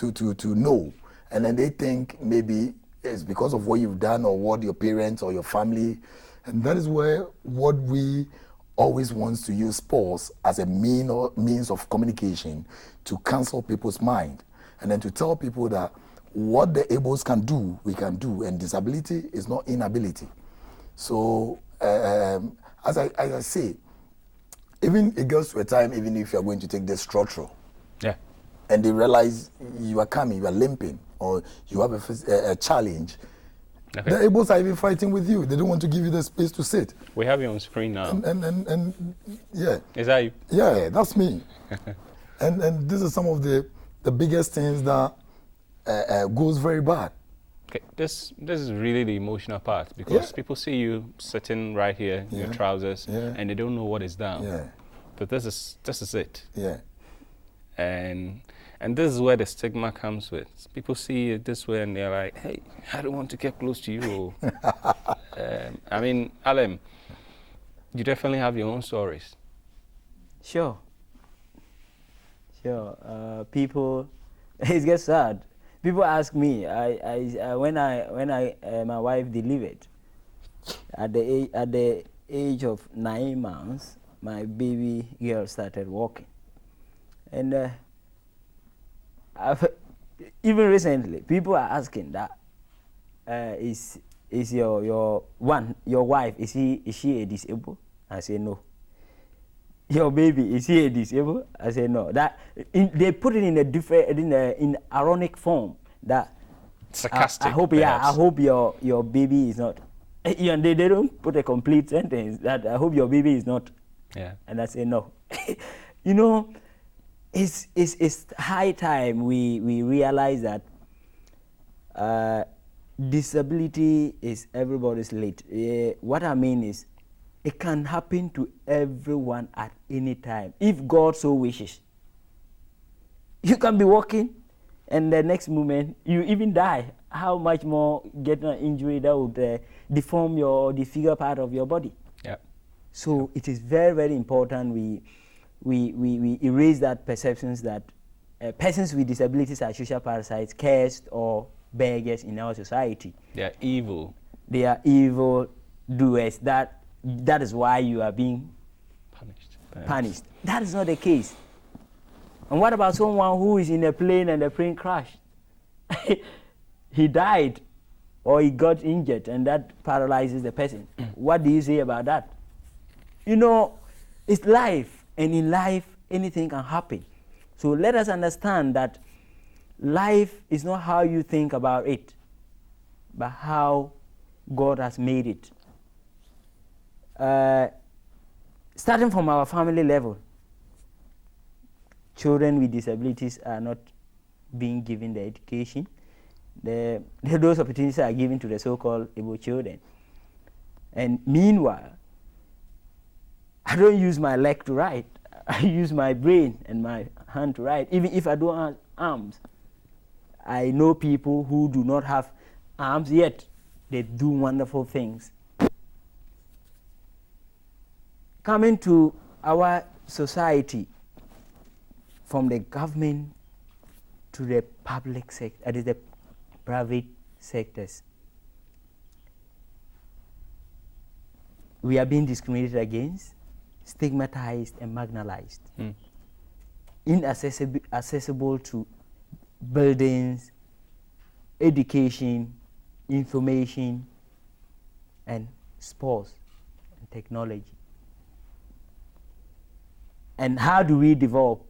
to know, and then they think maybe it's because of what you've done or what your parents or your family, and that is where what we always wants to use sports as a means of communication to cancel people's mind, and then to tell people that what the ables can do, we can do, and disability is not inability. So as I say, even it goes to a time, even if you're going to take the structural, and they realize you are coming, you are limping, or you have a challenge, the ables are even fighting with you. They don't want to give you the space to sit. We have you on screen now. And yeah. Is that you? Yeah, that's me. and this is some of the biggest things that goes very bad. Okay, this is really the emotional part, because people see you sitting right here in your trousers, and they don't know what is down. Yeah. But this is it. Yeah. And this is where the stigma comes with. People see it this way and they're like, hey, I don't want to get close to you. I mean, Alem, you definitely have your own stories. Sure. People, it gets sad. People ask me, when my wife delivered, at the age of 9 months, my baby girl started walking. And even recently, people are asking that, is your wife, is she a disabled? I say no. Your baby, is he a disabled? I say no. That they put it in a different, in ironic form. That sarcastic. I hope your baby is not. They don't put a complete sentence. That I hope your baby is not. Yeah. And I say no. You know, it's high time we realize that disability is everybody's late. What I mean is, it can happen to everyone at any time, if God so wishes. You can be walking, and the next moment you even die. How much more get an injury that would deform or disfigure part of your body? Yeah. So it is very, very important we erase that perceptions that persons with disabilities are social parasites, cursed or beggars in our society. They are evil. They are evil doers. That is why you are being punished. That is not the case. And what about someone who is in a plane and the plane crashed? He died or he got injured and that paralyzes the person. What do you say about that? You know, it's life, and in life anything can happen. So let us understand that life is not how you think about it, but how God has made it. Starting from our family level, children with disabilities are not being given the education. Those opportunities are given to the so-called able children. And meanwhile, I don't use my leg to write. I use my brain and my hand to write. Even if I don't have arms, I know people who do not have arms yet. They do wonderful things. Coming to our society, from the government to the public sector, that is the private sectors, we are being discriminated against, stigmatized and marginalized, inaccessible to buildings, education, information, and sports and technology. And how do we develop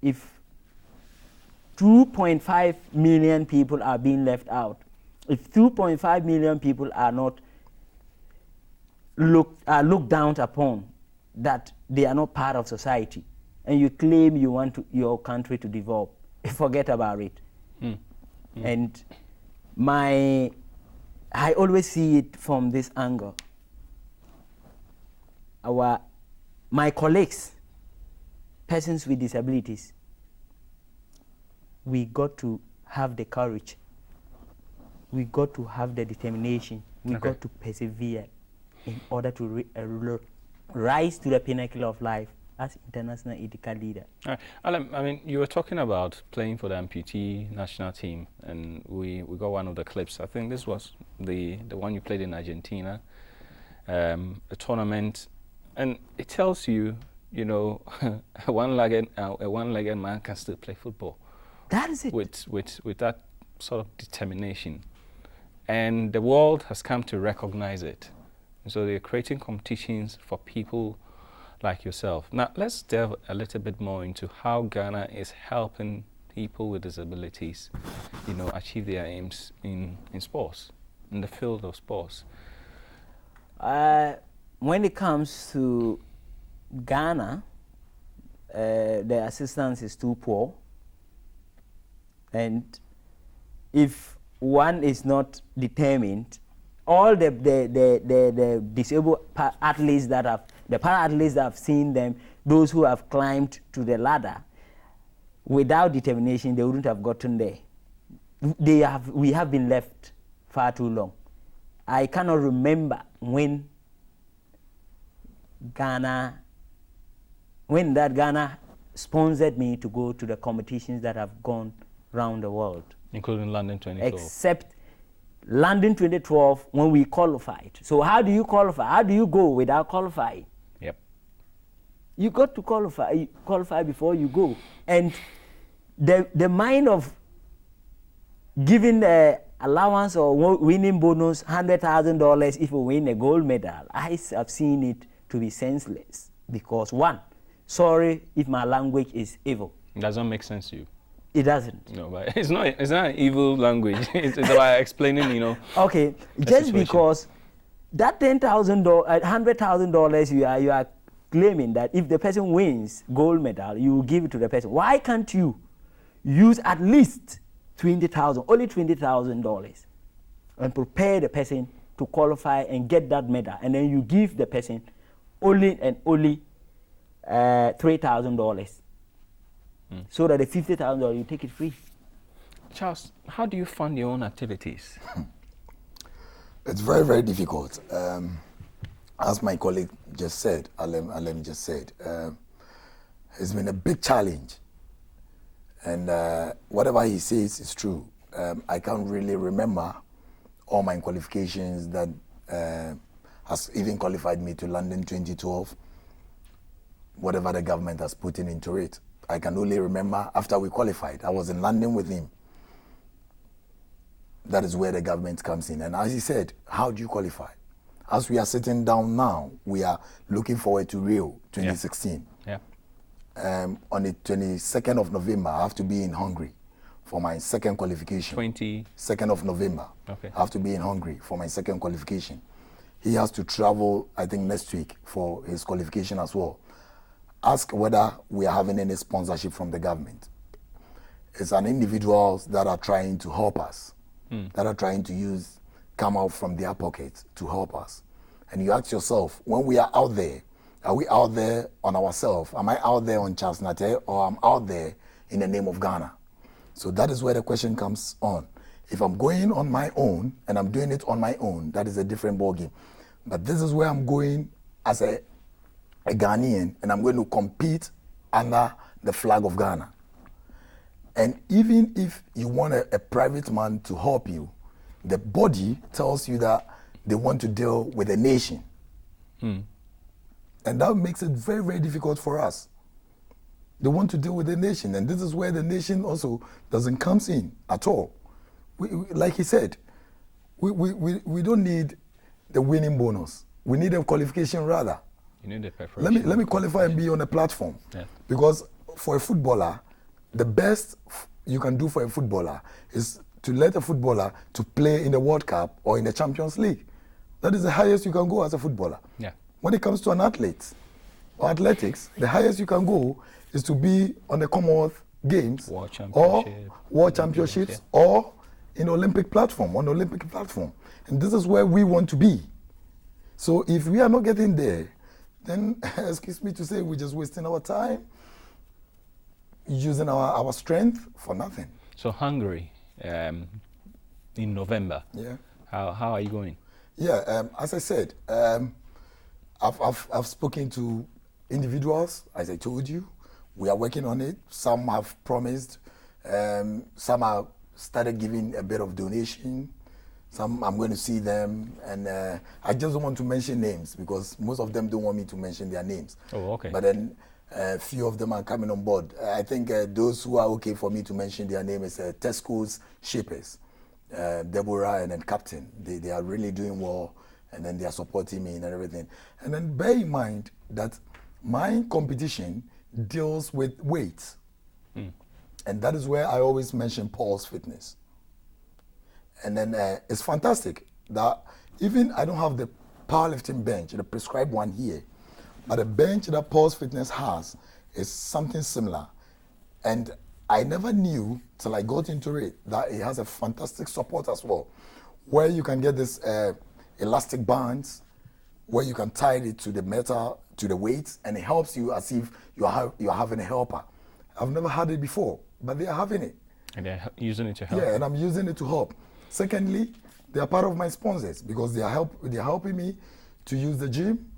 if 2.5 million people are being left out? If 2.5 million people are not looked down upon, that they are not part of society, and you claim you want your country to develop, forget about it. And I always see it from this angle. My colleagues, persons with disabilities, we got to have the courage, we got to have the determination, we got to persevere in order to rise to the pinnacle of life as international ethical leader. All right. Alem, I mean, you were talking about playing for the amputee national team, and we got one of the clips. I think this was the one you played in Argentina, a tournament, and it tells you, you know, a one-legged man can still play football. That is it. With that sort of determination, and the world has come to recognize it. And so they're creating competitions for people like yourself. Now, let's delve a little bit more into how Ghana is helping people with disabilities, you know, achieve their aims in sports, in the field of sports. When it comes to Ghana, the assistance is too poor. And if one is not determined, all the disabled athletes that have, the para-athletes that have seen them, those who have climbed to the ladder, without determination, they wouldn't have gotten there. We have been left far too long. I cannot remember when Ghana sponsored me to go to the competitions that have gone around the world. Including London 2012. Except London 2012 when we qualified. So how do you qualify? How do you go without qualifying? Yep. You got to qualify before you go. And the mind of giving the allowance or winning bonus $100,000 if you win a gold medal, I have seen it to be senseless. Because one, sorry if my language is evil. It doesn't make sense to you. It doesn't. No, but it's not an evil language. it's about explaining, you know. Okay, just situation. Because that $100,000 you are claiming that if the person wins gold medal, you will give it to the person. Why can't you use at least $20,000, only $20,000, and prepare the person to qualify and get that medal, and then you give the person only $3,000. So that the $50,000 you take it free. Charles, how do you fund your own activities? It's very, very difficult. As my colleague just said, Alem just said, it's been a big challenge. And whatever he says is true. I can't really remember all my qualifications that has even qualified me to London 2012, whatever the government has put into it. I can only remember after we qualified. I was in London with him. That is where the government comes in. And as he said, how do you qualify? As we are sitting down now, we are looking forward to Rio 2016. Yeah. On the 22nd of November, I have to be in Hungary for my second qualification. 22nd of November. Okay. I have to be in Hungary for my second qualification. He has to travel, I think, next week for his qualification as well. Ask whether we are having any sponsorship from the government. It's an individuals that are trying to help us, that are trying to come out from their pockets to help us. And you ask yourself, when we are out there, are we out there on ourselves? Am I out there on Charles Narh Teye, or I'm out there in the name of Ghana? So that is where the question comes on. If I'm going on my own and I'm doing it on my own, that is a different ballgame. But this is where I'm going as a Ghanaian, and I'm going to compete under the flag of Ghana. And even if you want a private man to help you, the body tells you that they want to deal with a nation. And that makes it very, very difficult for us. They want to deal with the nation, and this is where the nation also doesn't come in at all. Like he said, we don't need the winning bonus. We need a qualification rather. You need a preparation. Let me qualify and be on a platform. Yeah. Because for a footballer, the best you can do for a footballer is to let a footballer to play in the World Cup or in the Champions League. That is the highest you can go as a footballer. Yeah. When it comes to an athlete or athletics, the highest you can go is to be on the Commonwealth Games or World Championships or in Olympic platform, on the Olympic platform. And this is where we want to be. So if we are not getting there, then, excuse me to say, we're just wasting our time, using our strength for nothing. So Hungary, in November. Yeah. How are you going? Yeah, as I said, I've spoken to individuals, as I told you, we are working on it. Some have promised, some have started giving a bit of donation. Some I'm going to see them, and I just don't want to mention names because most of them don't want me to mention their names. Oh, okay. But then a few of them are coming on board. I think those who are okay for me to mention their name is Tesco's Shapers, Deborah and then Captain. They are really doing well, and then they are supporting me and everything. And then bear in mind that my competition deals with weights. And that is where I always mention Paul's Fitness. And then it's fantastic that even I don't have the powerlifting bench, the prescribed one here, but the bench that Paul's Fitness has is something similar. And I never knew till I got into it that it has a fantastic support as well, where you can get this elastic bands, where you can tie it to the metal, to the weights, and it helps you as if you're having a helper. I've never had it before, but they are having it. And they're using it to help. Yeah, and I'm using it to help. Secondly, they are part of my sponsors because they're helping me to use the gym.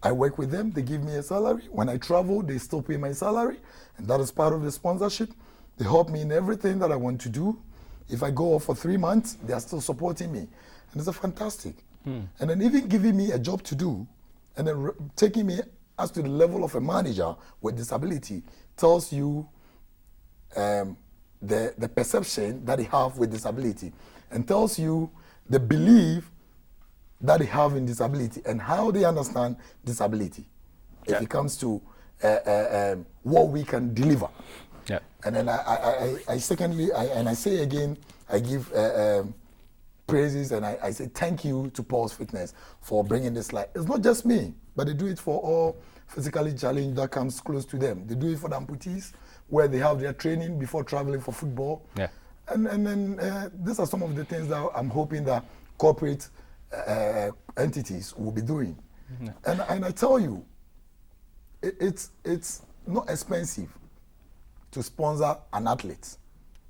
I work with them, they give me a salary. When I travel, they still pay my salary, and that is part of the sponsorship. They help me in everything that I want to do. If I go off for 3 months, they are still supporting me. And it's a fantastic. And then even giving me a job to do, and then taking me as to the level of a manager with disability tells you the perception that they have with disability, and tells you the belief that they have in disability and how they understand disability if it comes to what we can deliver. Yeah. And then I secondly, I say again, I give praises and I say thank you to Paul's Fitness for bringing this light. It's not just me, but they do it for all physically challenged that comes close to them. They do it for the amputees, where they have their training before traveling for football. Yeah. And then these are some of the things that I'm hoping that corporate entities will be doing. And I tell you, it's not expensive to sponsor an athlete.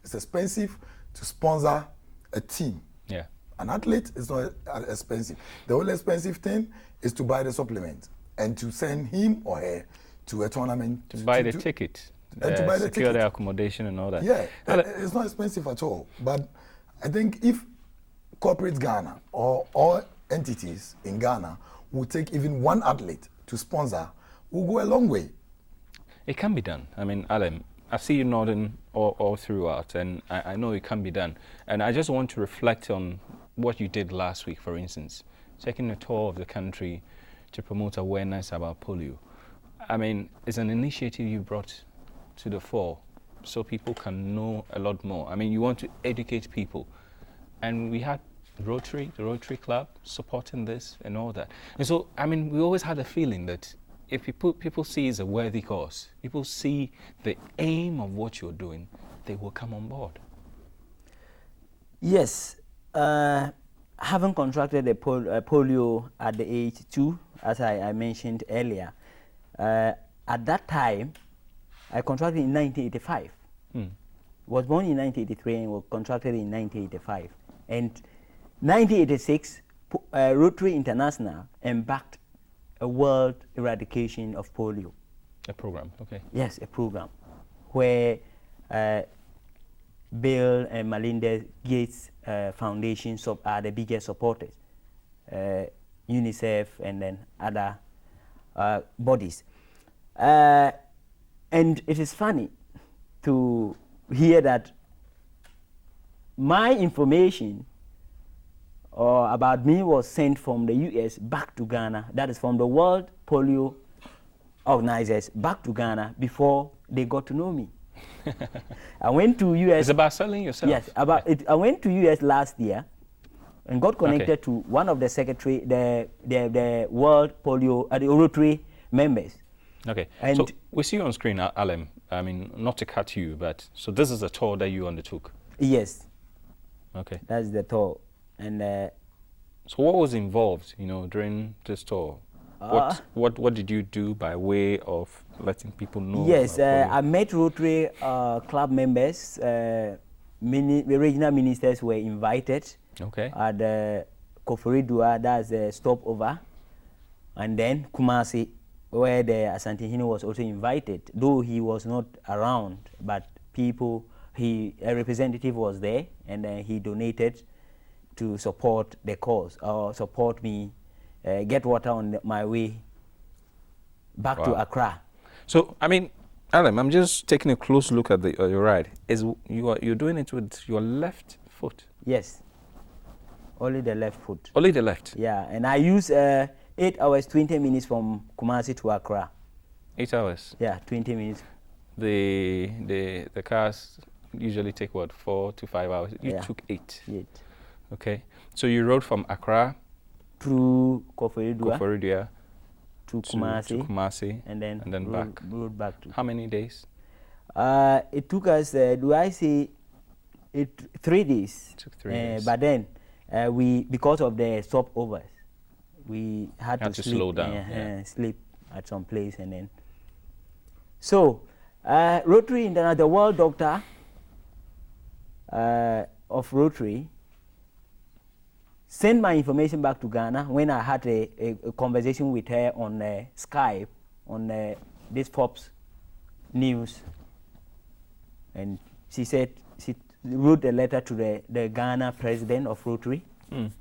It's expensive to sponsor a team. Yeah. An athlete is not expensive. The only expensive thing is to buy the supplement and to send him or her to a tournament. To buy the ticket. And to buy the secure ticket. their accommodation and all that. Yeah, it's not expensive at all. But I think if corporate Ghana or all entities in Ghana will take even one athlete to sponsor, will go a long way. It can be done. I mean, Alem, I see you nodding all throughout, and I know it can be done. And I just want to reflect on what you did last week, for instance, taking a tour of the country to promote awareness about polio. I mean, it's an initiative you brought to the fore so people can know a lot more. I mean, you want to educate people. And we had Rotary, the Rotary Club, supporting this and all that. And so, I mean, we always had a feeling that if people see it's a worthy cause, people see the aim of what you're doing, they will come on board. Yes. Having contracted polio at the age 2, as I mentioned earlier, at that time, I contracted in 1985. Was born in 1983 and was contracted in 1985. And 1986, Rotary International embarked a world eradication of polio. A program, okay. Yes, a program where Bill and Melinda Gates Foundation are the biggest supporters, UNICEF and then other bodies. And it is funny to hear that my information about me was sent from the US back to Ghana, that is from the World Polio Organizers back to Ghana before they got to know me. I went to US. It's about selling yourself. Yes, I went to US last year and got connected to one of the secretary, the World Polio, the Rotary members. Okay, and so we see you on screen, Alem. I mean, not to cut you, but so this is a tour that you undertook. Yes. Okay. That's the tour, and. So what was involved, during this tour? What did you do by way of letting people know? Yes, I met Rotary Club members. The regional ministers were invited. Okay. At the Koforidua, that's a stopover, and then Kumasi where the Asantehene was also invited, though he was not around, but people, a representative was there, and then he donated to support the cause, or support me, get water on my way back to Accra. So, I mean, Alem, I'm just taking a close look at your ride. You're doing it with your left foot? Yes, only the left foot. Only the left? Yeah, and I use 8 hours, 20 minutes from Kumasi to Accra. 8 hours? Yeah, 20 minutes. The cars usually take what, 4 to 5 hours? You took 8. 8. Okay. So you rode from Accra through Koforidua to Kumasi, and then back. Rode back to. How many days? It took us, 3 days. It took 3 days. But then because of the stopovers, we had to sleep, slow down. Sleep at some place, and then. So, Rotary International, the world doctor of Rotary, sent my information back to Ghana when I had a conversation with her on Skype on this Forbes News, and she said she wrote a letter to the Ghana president of Rotary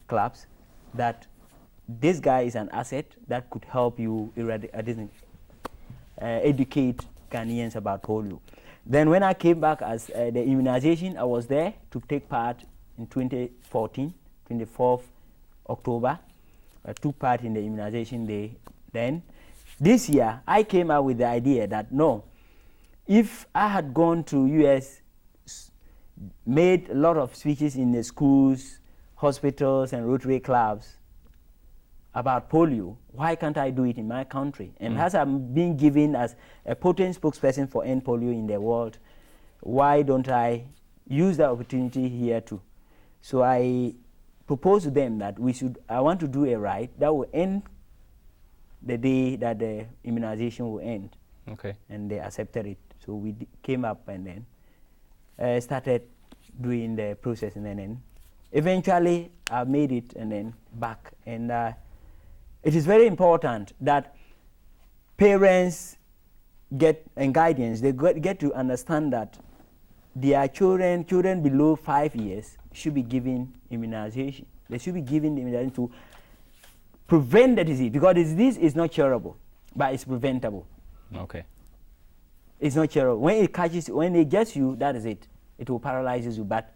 clubs that this guy is an asset that could help you educate Ghanaians about polio. Then when I came back as the immunization, I was there to take part in 2014. 24th October, I took part in the immunization day. Then, this year, I came up with the idea that no, if I had gone to US, made a lot of speeches in the schools, hospitals, and Rotary clubs about polio, why can't I do it in my country? And as I'm being given as a potent spokesperson for end polio in the world, why don't I use that opportunity here too? So I proposed to them that I want to do a ride that will end the day that the immunization will end. Okay. And they accepted it. So we came up and then started doing the process, and then eventually I made it and then back. And it is very important that parents and guardians, they get to understand that their children below 5 years should be given immunization. They should be given the immunization to prevent the disease, because the disease is not curable, but it's preventable. Okay. It's not curable. When it gets you, that is it. It will paralyze you. But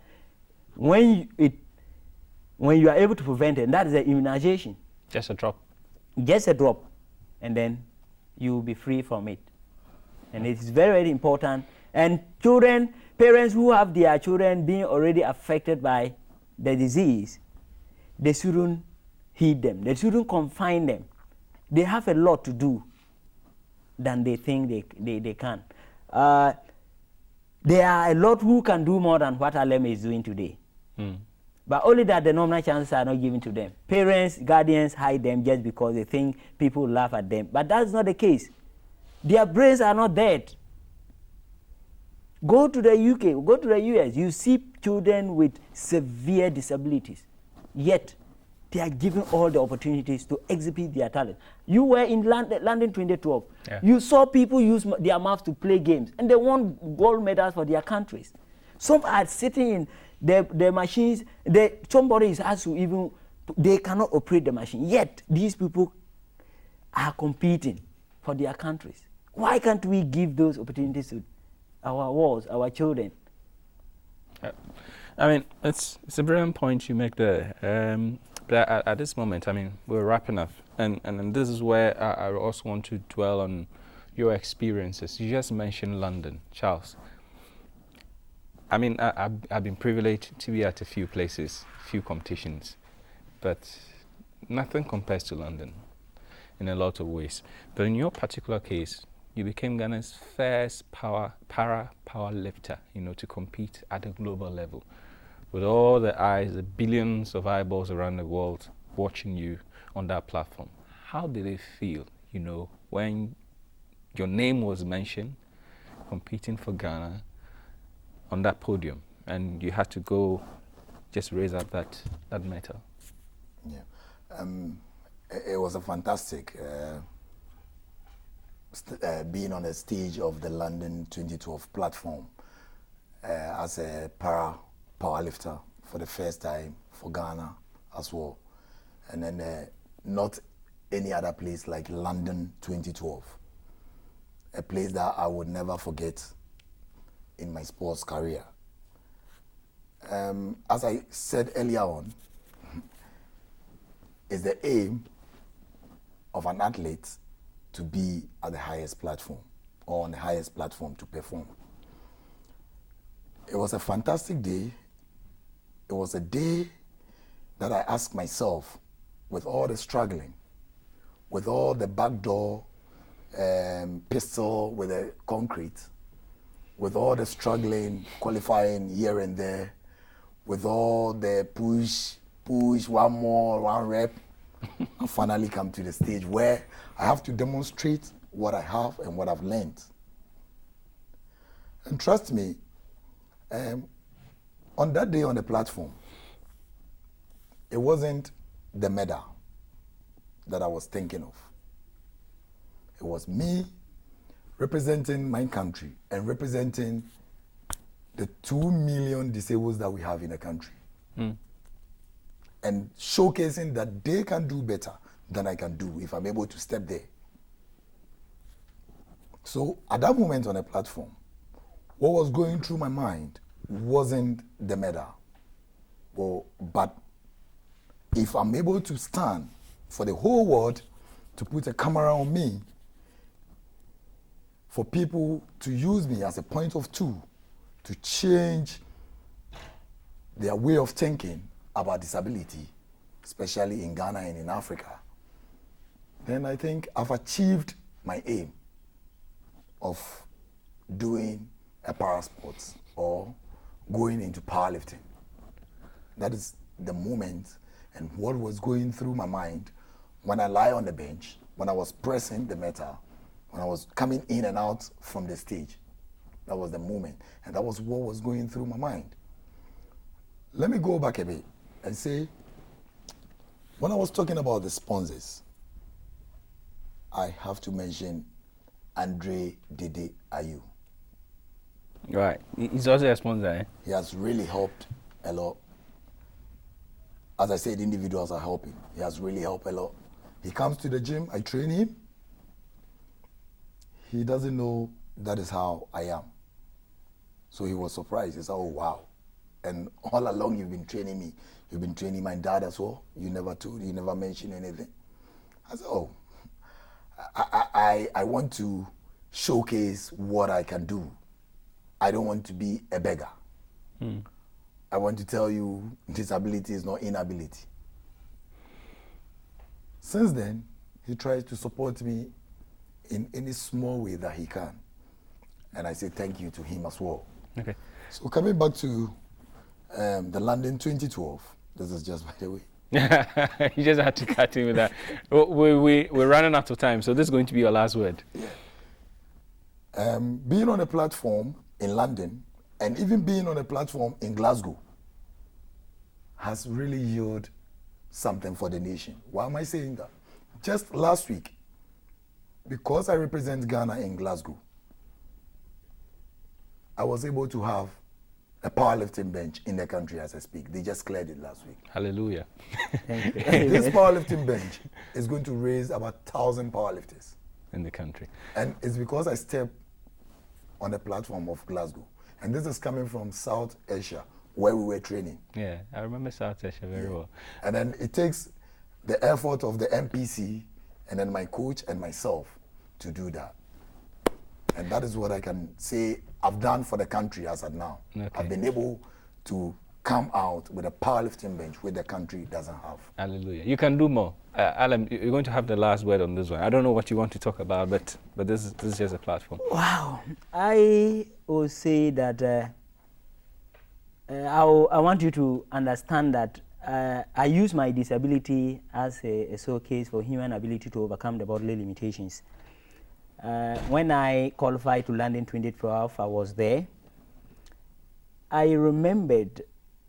when you are able to prevent it, that is the immunization. Just a drop. Just a drop, and then you will be free from it. And it is very, very important. And parents who have their children being already affected by the disease, they shouldn't heed them. They shouldn't confine them. They have a lot to do than they think they can. There are a lot who can do more than what Alem is doing today. But only that the normal chances are not given to them. Parents, guardians hide them just because they think people laugh at them. But that's not the case. Their brains are not dead. Go to the UK, go to the US, you see children with severe disabilities, yet they are given all the opportunities to exhibit their talent. You were in London 2012. Yeah. You saw people use their mouths to play games, and they won gold medals for their countries. Some are sitting in the machines, somebody is asked to even, they cannot operate the machine, yet these people are competing for their countries. Why can't we give those opportunities to our wards, our children? I mean, it's a brilliant point you make there. But at this moment, I mean, we're wrapping up, and this is where I also want to dwell on your experiences. You just mentioned London, Charles. I mean, I've been privileged to be at a few places, few competitions, but nothing compares to London in a lot of ways. But in your particular case, you became Ghana's first para power lifter, to compete at a global level, with all the eyes, the billions of eyeballs around the world watching you on that platform. How did it feel, when your name was mentioned, competing for Ghana on that podium, and you had to go just raise up that medal? Yeah, it was a fantastic. being on the stage of the London 2012 platform as a powerlifter for the first time for Ghana as well. And then not any other place like London 2012. A place that I would never forget in my sports career. As I said earlier on, is the aim of an athlete to be at the highest platform or on the highest platform to perform. It was a fantastic day. It was a day that I asked myself, with all the struggling, with all the backdoor pistol with the concrete, with all the struggling, qualifying here and there, with all the push, one rep, I finally come to the stage where I have to demonstrate what I have and what I've learned. And trust me, on that day on the platform, it wasn't the medal that I was thinking of. It was me representing my country and representing the 2 million disabled that we have in the country. And showcasing that they can do better than I can do if I'm able to step there. So at that moment on the platform, what was going through my mind wasn't the medal. But if I'm able to stand for the whole world to put a camera on me, for people to use me as a point of tool to change their way of thinking about disability, especially in Ghana and in Africa, then I think I've achieved my aim of doing a para sports or going into powerlifting. That is the moment and what was going through my mind when I lie on the bench, when I was pressing the metal, when I was coming in and out from the stage. That was the moment, and that was what was going through my mind. Let me go back a bit and say, when I was talking about the sponsors, I have to mention Andre Dede Ayew. Right, he's also a sponsor, eh? He has really helped a lot. As I said, individuals are helping. He has really helped a lot. He comes to the gym, I train him. He doesn't know that is how I am. So he was surprised. He said, oh, wow. And all along you've been training me. You've been training my dad as well. You never mentioned anything. I said, oh, I want to showcase what I can do. I don't want to be a beggar. I want to tell you disability is not inability. Since then, he tries to support me in any small way that he can. And I say thank you to him as well. Okay. So coming back to the London 2012, this is just by the way. You just had to cut in with that. We're running out of time, so this is going to be your last word. Yeah. Being on a platform in London and even being on a platform in Glasgow has really yielded something for the nation. Why am I saying that? Just last week, because I represent Ghana in Glasgow, I was able to have a powerlifting bench in the country as I speak. They just cleared it last week. Hallelujah. This powerlifting bench is going to raise about 1,000 powerlifters in the country. And it's because I stepped on the platform of Glasgow. And this is coming from South Asia, where we were training. Yeah, I remember South Asia very well. And then it takes the effort of the MPC and then my coach and myself to do that. And that is what I can say I've done for the country as of now. Okay. I've been able to come out with a powerlifting bench which the country doesn't have. Hallelujah. You can do more. Alem, you're going to have the last word on this one. I don't know what you want to talk about, but this is just a platform. Wow. I will say that I want you to understand that I use my disability as a showcase for human ability to overcome the bodily limitations. When I qualified to London 2012, I was there. I remembered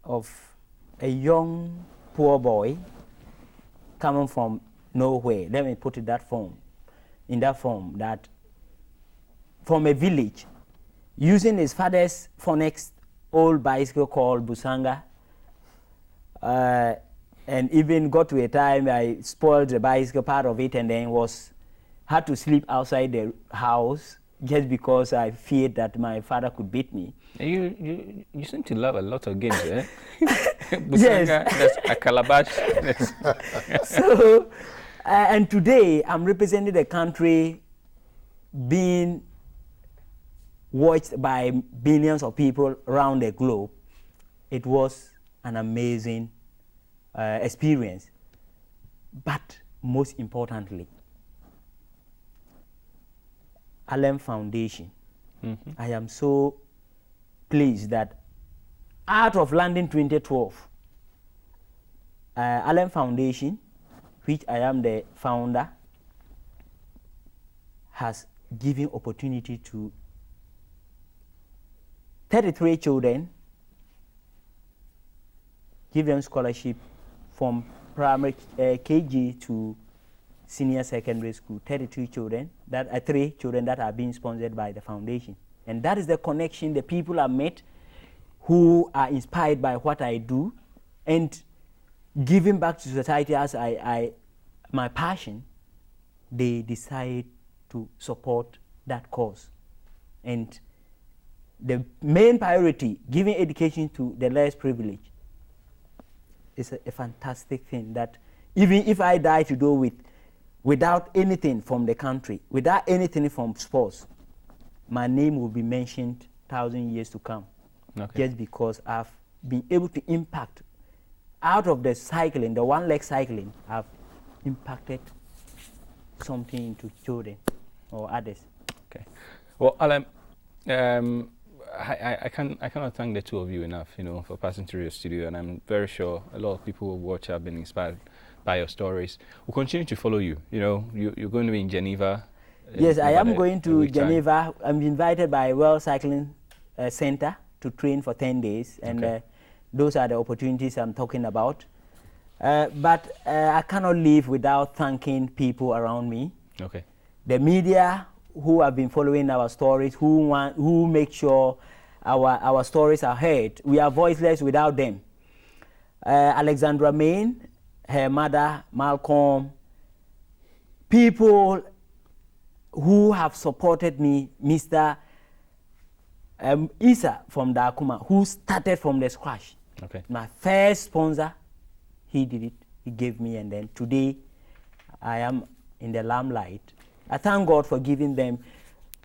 of a young poor boy coming from nowhere. Let me put it in that form, that from a village using his father's phonics old bicycle called Busanga, and even got to a time I spoiled the bicycle part of it, and then had to sleep outside the house just because I feared that my father could beat me. You seem to love a lot of games, eh? Yes. That's a calabash. So, and today I'm representing the country being watched by billions of people around the globe. It was an amazing experience. But most importantly, Alem Foundation. Mm-hmm. I am so pleased that out of London 2012, Alem Foundation, which I am the founder, has given opportunity to 33 children, give them scholarship from primary KG to senior secondary school. 32 children, that are 3 children that are being sponsored by the foundation. And that is the connection the people are met who are inspired by what I do and giving back to society as my passion. They decide to support that cause. And the main priority, giving education to the less privileged, is a fantastic thing that even if I die to do without anything from the country, without anything from sports, my name will be mentioned 1,000 years to come. Okay. Just because I've been able to impact out of the cycling, the one-leg cycling, I've impacted something into children or others. Okay. Well, Alem, I cannot thank the two of you enough, for passing through your studio, and I'm very sure a lot of people who watch have been inspired by your stories. We'll continue to follow you. You're going to be in Geneva. Yes, I am going to Geneva. I'm invited by World Cycling Center to train for 10 days, and okay. Those are the opportunities I'm talking about. But I cannot leave without thanking people around me. Okay. The media who have been following our stories, who make sure our stories are heard. We are voiceless without them. Alexandra Main, her mother, Malcolm, people who have supported me, Mr. Isa from Dakuma, who started from the scratch. Okay. My first sponsor, he did it, he gave me, and then today I am in the limelight. I thank God for giving them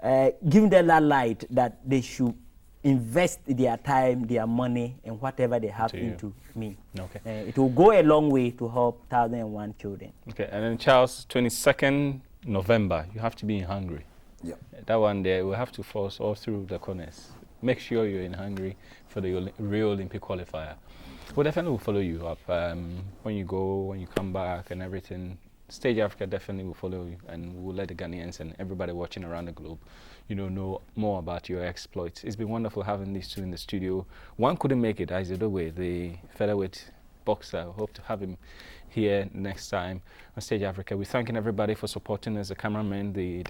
that light that they should invest their time, their money, and whatever they have into me. Okay. It will go a long way to help 1,001 children. Okay, and then Charles, 22nd November, you have to be in Hungary. Yeah. That one there, we'll have to force all through the corners. Make sure you're in Hungary for the Rio Olympic qualifier. We'll definitely follow you up when you go, when you come back and everything. Stage Africa definitely will follow you, and we'll let the Ghanaians and everybody watching around the globe, know more about your exploits. It's been wonderful having these two in the studio. One couldn't make it, Aizedowe, the featherweight boxer. I hope to have him here next time on Stage Africa. We're thanking everybody for supporting us, the cameraman, the